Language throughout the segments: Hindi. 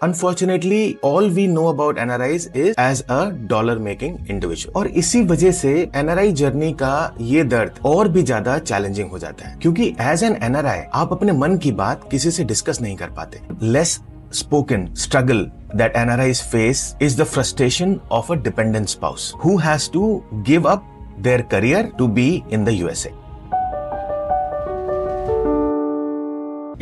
Unfortunately, all we know about NRIs is as a dollar making individual. और इसी वजह से NRI जर्नी का ये दर्द और भी ज्यादा चैलेंजिंग हो जाता है, क्योंकि एज एन NRI आप अपने मन की बात किसी से डिस्कस नहीं कर पाते. Less spoken struggle that NRIs face is the frustration of a dependent spouse who has to give up their career to be in the USA.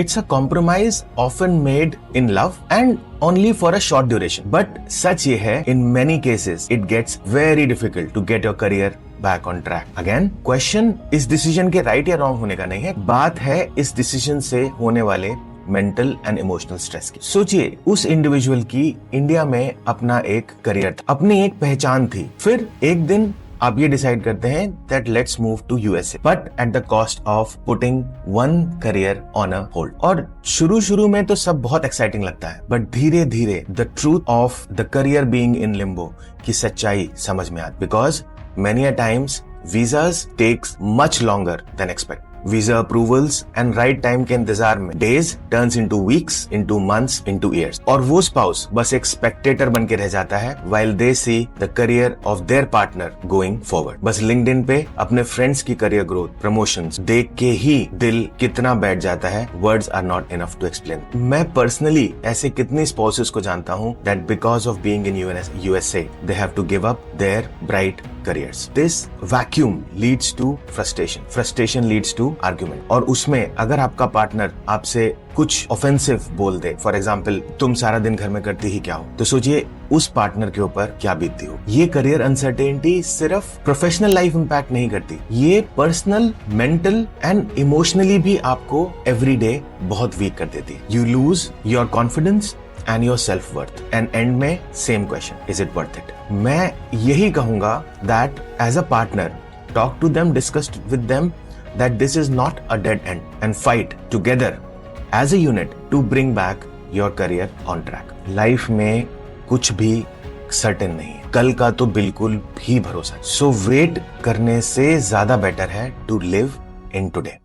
It's a compromise often made in love and only for a short duration. But सच ये है, in many cases it gets very difficult to get your career back on track. Again, question इस डिसीजन के राइट या रॉन्ग होने का नहीं है, बात है इस डिसीजन से होने वाले मेंटल एंड इमोशनल स्ट्रेस की. सोचिए, उस इंडिविजुअल की इंडिया में अपना एक करियर था, अपनी एक पहचान थी. फिर एक दिन आप ये डिसाइड करते हैं that let's move to USA, but at the cost of putting one career on a hold. और शुरू में तो सब बहुत एक्साइटिंग लगता है, बट धीरे धीरे the truth of the career being in Limbo की सच्चाई समझ में आती. Because many a times visas takes much longer than expected. Visa approvals and right time के इंतजार में days turns into weeks, into months, into years. और वो स्पाउस बस एक स्पेक्टेटर बन के रह जाता है while they see the career of their partner going forward. बस लिंक्डइन पे अपने फ्रेंड्स की करियर ग्रोथ, प्रमोशंस देख के ही दिल कितना बैठ जाता है, words are not enough to explain. मैं पर्सनली ऐसे कितनी स्पाउसेस को जानता हूँ that because of being in USA they have to give up their bright careers. This vacuum leads to frustration. Frustration leads to argument. और उसमें अगर आपका पार्टनर आपसे कुछ ऑफेंसिव बोल दे, फॉर एग्जाम्पल तुम सारा दिन घर में करती ही क्या हो, तो सोचिए उस पार्टनर के ऊपर क्या बीतती हो. ये करियर अनसर्टेनिटी सिर्फ प्रोफेशनल लाइफ इंपैक्ट नहीं करती, ये पर्सनल, मेंटल एंड इमोशनली भी आपको एवरी डे बहुत वीक कर देती है. You lose your confidence and your self-worth. And end में same question, is it worth it? मैं यही कहूंगा that as a partner, talk to them, discuss with them that this is not a dead end and fight together as a unit to bring back your career on track. Life में कुछ भी certain नहीं है, कल का तो बिल्कुल भी भरोसा. So wait करने से ज्यादा better है to live in today.